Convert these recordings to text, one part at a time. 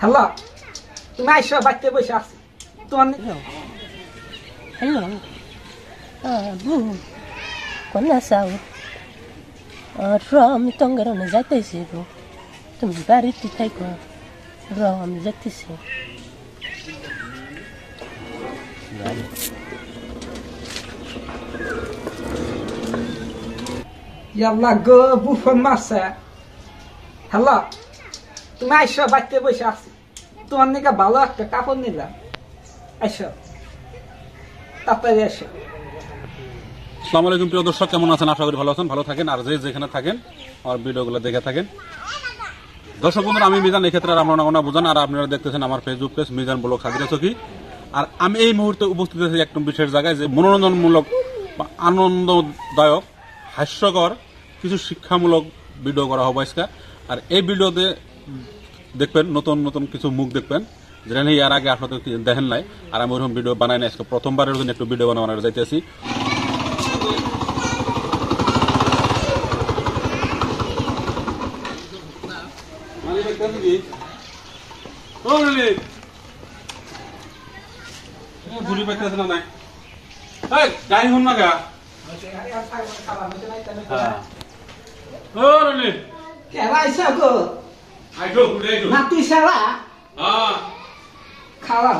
Hello, তুমি আইসো, বাড়িতে বসে আছি তোমার। হ্যালো, বউ কোন আসাও? আমি তঙ্গারনে যাইতেছি গো, তুমি বাড়িতে থাকো। আমি যাইতেছি। ইয়াল্লা গো, বুফন মারছে। হ্যালো, তুমি আইসো, বাড়িতে বসে আছি তোমার নিকে ভালো একটা কাপড় নিলাম। আইসো, তাড়াতাড়ি এসো। আসসালামু আলাইকুম প্রিয় দর্শক, কেমন আছেন? আশা করি ভালো আছেন, ভালো থাকেন আর যেখানে থাকেন আমার ভিডিওগুলো দেখে থাকেন। দর্শক বন্ধুরা, আমি মিজান, এই ক্ষেত্রে আমরা বুঝান আর আপনারা দেখতেছেন আমার Facebook page Mizan blog Sadira চকি। আর আমি এই মুহূর্তে উপস্থিত আছি একদম বিশেষ জায়গায়, যে মনোরঞ্জনমূলক বা আনন্দদায়ক হাস্যকর কিছু শিক্ষামূলক ভিডিও করা হবে আজকে। আর এই ভিডিওতে দেখবেন নতুন নতুন কিছু মুখ দেখবেন, যেটা নিয়ে এর আগে আপনাদের দেখেন নাই। আর আমি ওরকম ভিডিও বানাই না, আজকে প্রথমবারের জন্য একটু ভিডিও বানানোর যাইতেছি। ঘুরি পাইতেছে না নাই গাড়ি শুন না গা আইসা গো, নাতি সারা খাওয়া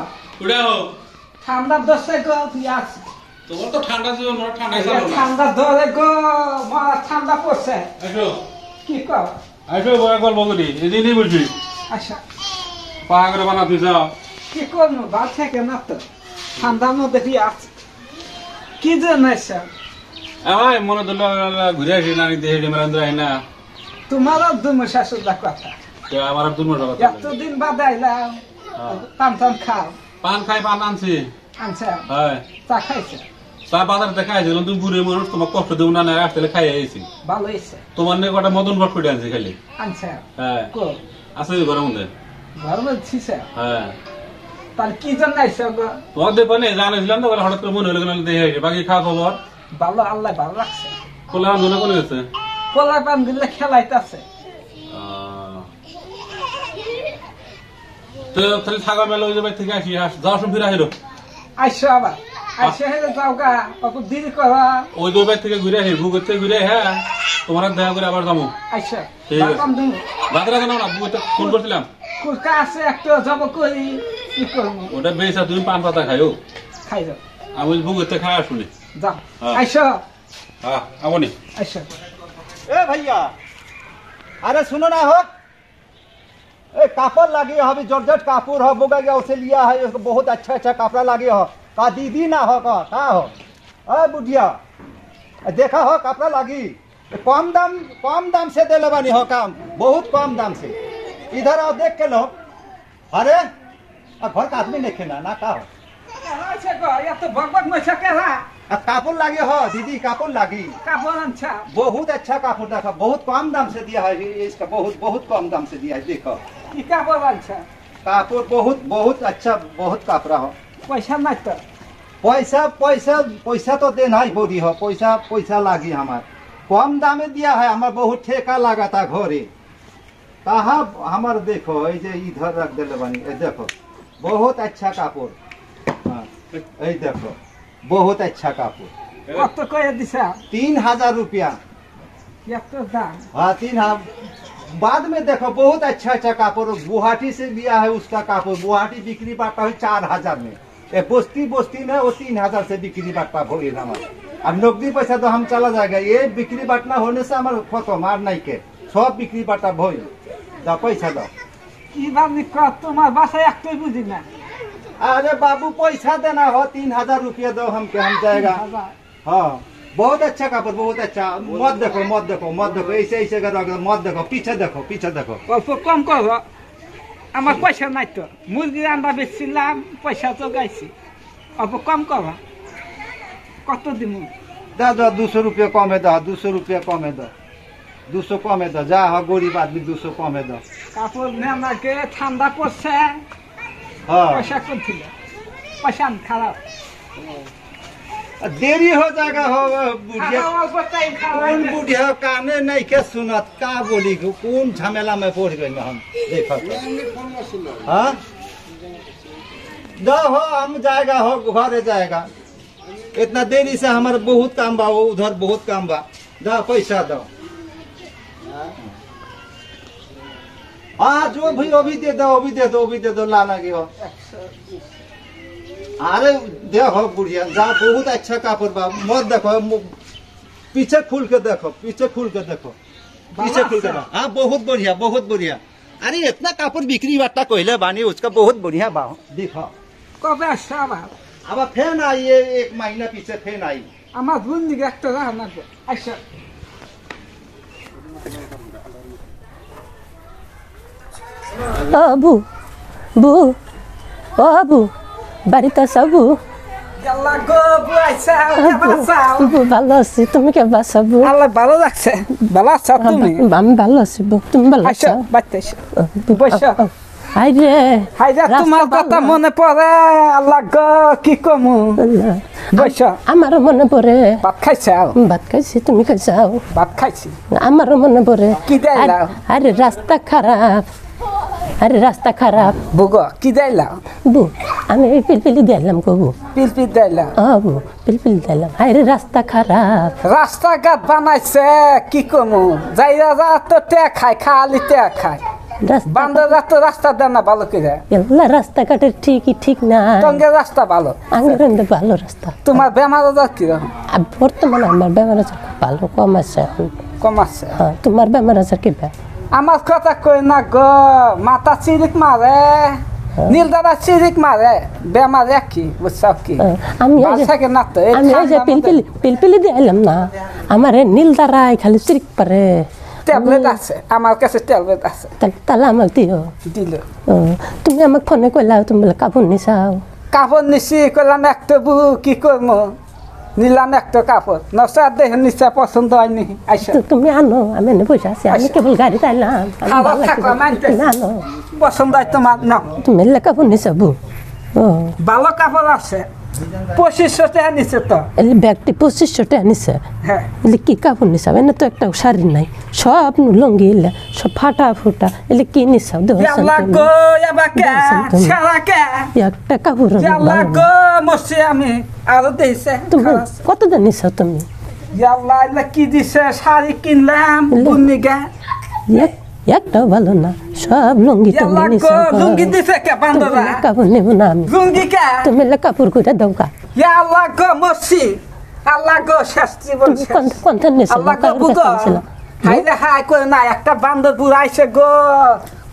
ঠান্ডা দশে গো, আছি তোমার তো ঠান্ডা ছিল, ঠান্ডা ধরে গো, মারা ঠান্ডা পড়ছে। কি কর গল্প করি এদিনই বলছি আচ্ছা, পা করে বানাতে যাও। কি করবো, ভাল থাকে না তো, ঠান্ডার মধ্যে দিয়ে আছে। কি জন্য এসে মনে ধরলো ঘুরে আসি না, দেখে মেলান্দ্র আই না। তোমারও দুমে শাশুড়া কথা, আমার দুর্মা এতদিন বাদে আইলাম। পান টান খাও? পান খাই, পান আনছি। আনছা? হ্যাঁ। চা খাইছে? চা বাজার দেখা আইছিলাম, তুমি বুড়ি মানুষ, তোমার কষ্ট দেব না, আসলে খাই আইছি। ভালো হয়েছে। তোমার নিয়ে কটা মদন ভট করে আনছি খালি। আনছা? হ্যাঁ। আছে ঘরের মধ্যে। ঘরের মধ্যে ছিছে? হ্যাঁ। তাহলে কি জন্য আইসে গো? তোমার দেখবো না, জানাইছিলাম তো, হঠাৎ করে মনে হলো কেন দেখে আইছি। বাকি খাওয়া খবর? ভালো, আল্লাহ ভালো রাখছে। পোলা আন্দোলন করে গেছে? পোলা পান দিলে খেলাইতেছে। তো তাহলে থাকা মেলা ওই জায়গায় থেকে আসি, যাওয়ার সময় ফিরে আসিল। আইসো আবার, আইসে হেলে যাও গা, অত দেরি করা। ওই জায়গায় থেকে ঘুরে আসি, ভুগের থেকে ঘুরে, হ্যাঁ তোমার দেখা করে আবার যাবো। আইসো, ঠিক আছে। বাজারে জানাও না, বুকে ফোন করছিলাম। কুলকা আছে একটা, যাব করি, কি করবো? ওটা বেশ, তুমি পান পাতা খাইও। খাই যাও। আমি বুকের থেকে খাই আসুনি। যাও, আইসো। হ্যাঁ, আমনি আইসো। ए भैया, अरे सुनो ना हो, ए कापड़ लगी हो, अभी जॉर्जेट कापुर हो, बोगा गया उसे लिया है, उसको बहुत अच्छा अच्छा कपड़ा लगे हो। का दीदी ना हो का हो? अरे बुढ़िया, देखा हो कपड़ा लगी, कम दाम से दे लेवानी हो, काम बहुत कम दाम से। इधर आओ देख के लो। अरे घर का आदमी देखे ना का हो? कापड़ लगे हो दीदी, कापड़ लगी, अच्छा, बहुत अच्छा कापड़ देखो, बहुत कम दाम से दिया है इसका, बहुत कम दाम से दिया है। देखो अच्छा, कापड़ बहुत अच्छा, बहुत कपड़ा हो। पैसा नहीं तो पैसा तो देना ही बोली हो, पैसा लगी हमार कम दाम में दिया है, हमार बहुत ठेका लगा था घरे। कहा हमार देखो इधर रख दे बनी, देखो बहुत अच्छा कापड़। हाँ, देखो बहुत अच्छा कापड़। 3000 रुपया। हाँ 3000। बाद में देखो बहुत अच्छा अच्छा कापड़, गुवाहाटी से लिया है उसका कापड़, गुवाहाटी बिक्री बांटा है 4000 में। बोस्ती में वो 3000 से बिक्री बांटा भोगी हमारे। अब नकदी पैसा तो हम चला जाएगा, ये बिक्री बांटना होने से हमारे खत्म, मार नहीं के सब बिक्री बांटा भोई। दो पैसा दो। तुम्हार बासा एक तो बुझी ना। अरे बाबू पैसा देना हो, 3000 रुपया दो हमके, हम जाएगा। हाँ बहुत अच्छा कापड़, बहुत अच्छा। मत देखो ऐसे कर, मत देखो, पीछे देखो। অল্প কম করো, আমার পয়সা নাই তো, মুরগির আন্ডা বেচছিলাম, পয়সা তো গাইছি, অল্প কম করো। কত দিব? दो 200 रुपया कमे दो, 200 रुपया कमे दो, 200 कमे दो, जा हो गरीब आदमी 200 कमे दो। কাপড় নেনাকে ঠান্ডা পড়ছে, हाँ পয়সা কোন ছিল, পয়সা খারাপ। देरी हो जाएगा हो बुढ़िया कौन बुढ़िया काने नहीं के सुनत का बोली कौन झमेला में पड़ गए हम देखो हाँ दो हो हम जाएगा हो घरे जाएगा इतना देरी से हमारे बहुत काम बा उधर बहुत काम बा दो पैसा दो हाँ जो भी वो भी दे दो वो भी दे दो वो भी दे दो ला लगे हो अरे देखो बुढ़िया जा बहुत अच्छा कापड़ बा मत देखो पीछे खुल के देखो पीछे खुल के देखो पीछे खुल के हाँ बहुत बढ़िया अरे इतना कापड़ बिक्री बाटा कहले बानी उसका बहुत बढ़िया बा देखो कब ऐसा अब फैन आई है 1 महीना पीछे फैन आई আমার বন্ধু একটা রান্না আচ্ছা আবু বু ও আবু বাড়িতে আছো আবু আল্লাহ গো বুয়াইছা বু ভালো আছি তুমি কে বাসা বু আল্লাহ ভালো লাগছে ভালো আছো তুমি আমি ভালো আছি বু তুমি ভালো আচ্ছা আছো বাচ্চা বসো হাই রে হাই রে তোমার কথা মনে পড়ে আল্লাহ গো কি কমু বসো আমারও মনে পড়ে ভাত খাইছাও ভাত খাইছি তুমি খাইছাও ভাত খাইছি আমারও মনে পড়ে কি দেয়লা আরে রাস্তা খারাপ বুগো কি দেয়লা বু আমি পিলপিলি দিলাম কবু পিলপিল দেয়লা বু পিলপিলি দিলাম আরে রাস্তা খারাপ রাস্তাঘাট বানাইছে কি কমু যাইরা যা তো টে খায় খালি টে খায় বান্দররা তো রাস্তা দেয় না ভালো করে এগুলা রাস্তাঘাটের ঠিক না টঙ্গের রাস্তা ভালো আঙ্গের ভালো রাস্তা তোমার বেমার আজার কিরকম বর্তমানে আমার বেমার আজার খুব ভালো কম আছে এখন কম আছে হ্যাঁ তোমার বেমার আজার কি আমার কথা কই না গো মাথা চিরিক মারে নীলদাদা চিরিক মারে বেমার একই বুঝছো কি আমি থাকে না তো আমি ওই যে পিলপিলি দিলাম না আমার নীল দ্বারাই খালি চিরিক পারে ট্যাবলেট আছে আমার কাছে ট্যাবলেট আছে তাহলে আমাকে দিও দিল তুমি আমাকে ফোনে কইলাও তুমি বলে কাপড় নিছাও কাপড় নিছি কইলাম একটা বু কি করবো নিলাম একটা কাপড় নসার দেহ নিচে পছন্দ হয়নি আইসা তুমি আনো আমি এনে বসে আছি আমি কেবল গাড়ি চাইলাম তুমি আনো পছন্দ হয় তোমার না তুমি এলে কাপড় নিছা বু ভালো কাপড় আছে 2500 টাকা নিচে তো এলে ব্যাগটি 2500 টাকা নিছে হ্যাঁ এলে কি কাপড় নিছাও এনে তো একটা শাড়ি নাই সব লুঙ্গি এলে সব ফাটা ফুটা এলে কি নিছাও একটা কাপড় মসি আমি আরো দিয়েছে তুমি কত দাম নিছাও তুমি কি দিছে শাড়ি কিনলাম বুনিগা একটাও ভালো না সব লুঙ্গি টুঙ্গি নিছাও লুঙ্গি দিছে কে বান্দরা কাপড় নেব না আমি লুঙ্গি কে তুমি এলে কাপড় কইরা দাও কা আল্লাহ গো মসি আল্লাহ গো শাস্তি বলছে কোন নিছাও আল্লাহ গো বুগো হাইরে হাই কই না একটা বান্দর বুড়াইছে গো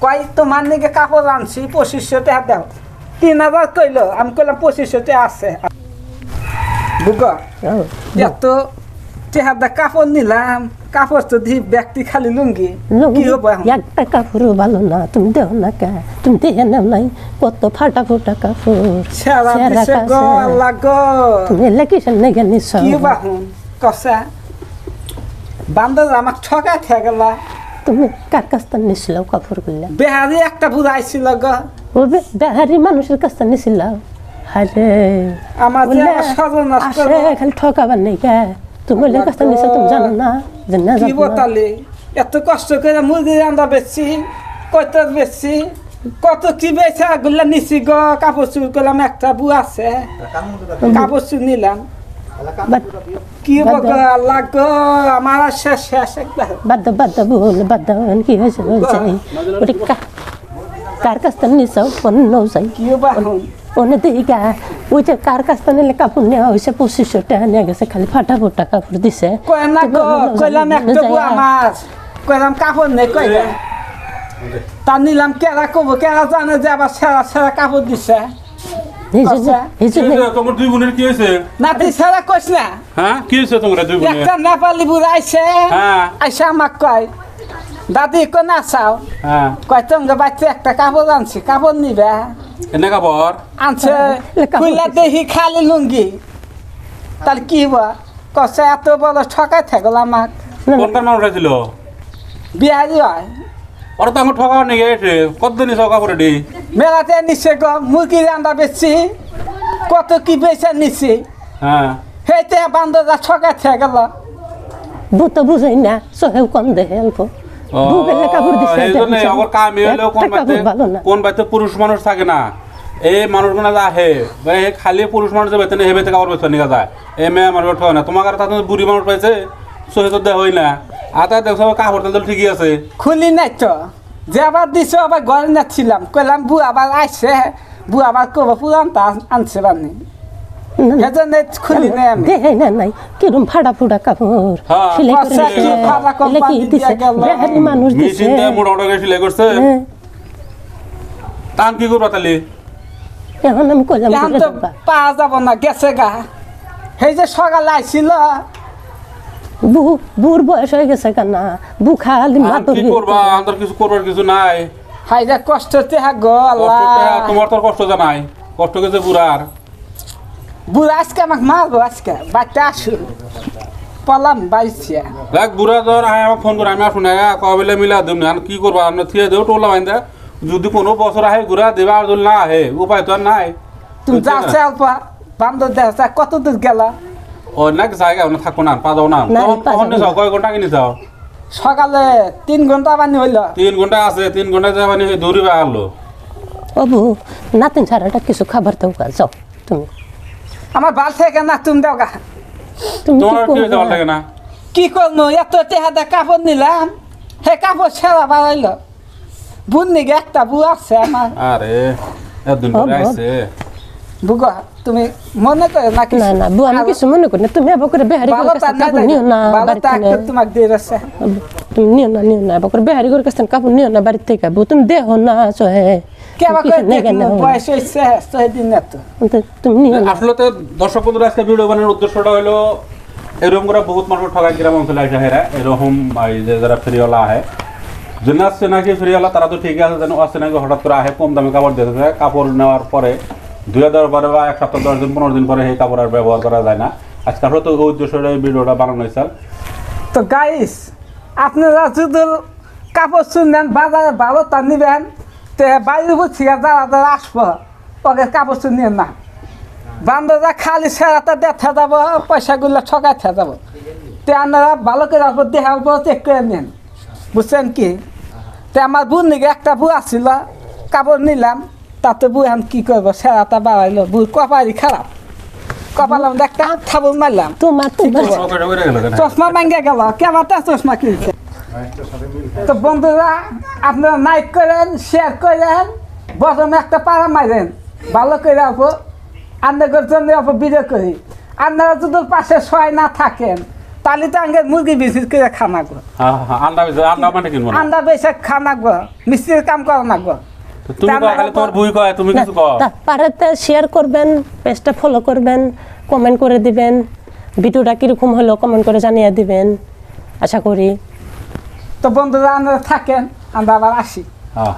কই তোমার নিকে কাপড় আনছি 2500 টাকা দাও 3000 কইলো আমি কইলাম 2500 টাকা আছে বুগো এত টাকা কাপড় নিলাম কাপড় তো দি ব্যক্তি খালি লুঙ্গি কি হবে একটা কাপড় ভালো না তুমি দেও না কে তুমি দেয়া নাও নাই কত ফাটা ফুটা কাপড় সারা দিছে গো আল্লাহ গো তুমি লেকিছেন না জ্ঞান নিছ কি বাহুন কসা বান্দর আমাক ঠকা থাকলা তুমি কার কাছ থেকে নিছিল কাপড় গুলা বেহারি একটা বুড়াইছিল গো ও বেহারি মানুষের কাছ থেকে নিছিল আরে আমার যে সজন আসে খালি ঠকাবার নাই কে তুমি লে কাছ থেকে নিছ তুমি জানো না জানা কি বতালে এত কষ্ট করে মুরগি রান্না বেচছি কত বেচছি কত কি বেচা গুলা নিছি গো কাপড় চুর করলাম একটা বু আছে কাপড় চুর নিলাম কি বগো আল্লাহ গো আমার শেষ শেষ একবার বাদ বল বাদ কি হয়েছে ওরে কার কাছ থেকে নিছ কোন নৌ যাই কি বাহুন ওনে দিগা ওই যে কার কাছ থেকে নিলে কাপড় নেওয়া হয়েছে 2500 টাকা নিয়ে গেছে খালি ফাটা ফুটা কাপড় দিছে কয় না গো কইলাম একটা বু আমার কইলাম কাপড় নেই কইলে তা নিলাম কেরা কব কেরা জানে যে আবার সেরা সেরা কাপড় দিছে তোমার দুই বোনের কি হয়েছে নাতি সেরা কইস না হ্যাঁ কি হয়েছে তোমরা দুই বোনের একটা নেপালি বুড়া আইছে আইসা আমাক কয় দাদি কো না চাও কয় তোমাকে বাচ্চা একটা কাপড় আনছি কাপড় নিবে এনে কাপড় আনছে কইলা দেখি খালি লুঙ্গি তাহলে কি বা কষে এত বড় ঠকাই থাকল আমাক কোনকার মানুষ ছিল বিহারি হয় ওরা তো আমার ঠকাও নেই গেছে কতদিন সব কাপড় দি মেলাতে নিচ্ছে গো মুরগি রান্না বেচছি কত কি বেচে নিছি হেতে বান্দররা ছকায় থেকে গেল বউ তো বুঝাই না সহেও কম দেহে অল্প বউ গেলে কাপড় দিছে এই জন্য আমার কামে হলেও কোন বাড়িতে পুরুষ মানুষ থাকে না এই মানুষগুলো আহে খালি পুরুষ মানুষ বেতন হে বেতে কাপড় বেতন নিয়ে যায় এই মেয়ে আমার বেট হয় না তোমার কাছে তাতে বুড়ি মানুষ পাইছে সহে তো দেয় হয় না আর তাই দেখছো কাপড় তেল ঠিকই আছে খুলি নাই তো যে আবার দিছো আবার ঘরে নাচ্ছিলাম কইলাম বু আবার আইসে বু আবার কব পুরানটা আনছে বানি হেজনে খুলি নাই আমি দেহে না নাই কিরম ফাড়া ফুড়া কাপড় হ্যাঁ, সেলাই করে কষা কি ফাড়া কোম্পানি কি দিয়া দিছে গেল। বেহারি মানুষ দিছে মেশিন দিয়ে মোটামুটি সিলাই করছে হ্যাঁ, টান কি করবা তাহলে এখন আমি কইলাম এখন করে তো দেবা পাওয়া যাব না গেছে গা সেই যে সকালে আইছিল বুর বয়স হয়ে গেছে কেনা বু খালি আর মাতর কি করবা আন্দর কিছু করবার কিছু নাই হাই যে কষ্টতে হা গো আল্লাহ কষ্টটা তোমার তোর কষ্ট জানাই কষ্ট গেছে বুড়ার বুড়া আজকে আমাকে মারবো আজকে বাচ্চা আসুন পলাম বাইছে দেখ বুড়া ধর আমাকে ফোন করে আমি আসুন কবে মিলা দেব না কি করবা আমরা থিয়ে দেও টোলা বাইন্দা যদি কোনো বছর আহে ঘুরা দেবা আর যদি না আহে উপায় তো আর নাই তুমি যাচ্ছে অল্প বান্ধব দেখা কত দূর গেলা অনেক জায়গা ওখানে থাকবো না পা যাও না না, তখন পা তখন যাবো যাও কয় ঘন্টা কিনে যাও সকালে 3 ঘন্টা বানি হইল 3 ঘন্টা আছে 3 ঘন্টা যাবা নি দৌড়ি বাড়লো ও বু নাতিন ছাড়াটা কিছু খাবার দাও গা যাও তুমি আমার বাল থেকে না তুমি দাও গা তুমি কি তোমার কি হয়েছে ভালো করবে লাগে না কি করবো এত চেহারা কাপড় নিলাম হে কাপড় ছেড়া বাড়াইল বুন নিগে একটা বু আছে আমার আরে একদিন পরে আইছে বুগা তুমি মনে করে নাকি না না বু আমি কিছু মনে করি না তুমি আবার করে বেহারি করে ভালো কাছে তার কাপড় নিও না ভালো বাড়িতে তার তোমাকে দিয়ে রাখছে তুমি নিও না আবার করে বেহারি করে কাছে কাপড় নিও না বাড়িতে থেকে বু তুমি দেহ না সহে কে আবার করে দেখলো বয়স হয়েছে সেদিন এত তুমি নিও না আসলে তো দর্শক বন্ধুরা আজকে ভিডিও বানানোর উদ্দেশ্যটা হলো এরকম করে বহুত মানুষ ঠকাই গ্রাম অঞ্চলে আসে হেরা এরকম এই যে যারা ফেরিওয়ালা আহে যেন আসছে নাকি ফেরিওয়ালা তারা তো ঠিক আছে যেন আসছে নাকি হঠাৎ করে আহে কম দামে কাপড় দিতে থাকে কাপড় নেওয়ার পরে 2 দেওয়ার পরে বা 1 সপ্তাহ 10 দিন 15 দিন পরে সেই কাপড় আর ব্যবহার করা যায় না আজকে আসলে তো ওই উদ্দেশ্যটা এই ভিডিওটা বানানো হয়েছে তো গাইস আপনারা যদি কাপড় শুনবেন বাজারে ভালো তা নিবেন তো বাইরে বুঝছি যারা যারা আসবো ওকে কাপড় শুনিয়ে না বান্ধবরা খালি সেরাটা দেখা যাবো পয়সাগুলো ঠকাইতে যাবো তো আপনারা ভালো করে আসবো দেখার পর চেক করে নেন বুঝছেন কি তো আমার বোন নাকি একটা বউ আসছিল কাপড় নিলাম তাতে বউ এখন কি করবো সেরাটা বাড়াইলো বউ কপালই খারাপ কপাল একটা থাবল মারলাম তোমার চশমা ভাঙ্গে গেল কেমনটা চশমা কিনছে তো বন্ধুরা আপনারা লাইক করেন শেয়ার করেন বসমে একটা পাড়া মারেন ভালো করে আপু আপনাদের জন্য আপু ভিডিও করি আপনারা যদি পাশে সবাই না থাকেন তাহলে তো আগে মুরগি বিক্রি করে খানা গো আন্ডা মানে কিনবো না আন্ডা বেসে খানা গো মিস্ত্রির কাম করো না গো তুমি কও খালি তোমার বুই কয় তুমি কিছু কও পারেতে শেয়ার করবেন পেজটা ফলো করবেন কমেন্ট করে দিবেন ভিডিওটা কিরকম হলো কমেন্ট করে জানিয়ে দিবেন আশা করি তো বন্ধুরা আপনারা থাকেন আমরা আবার আসি হ্যাঁ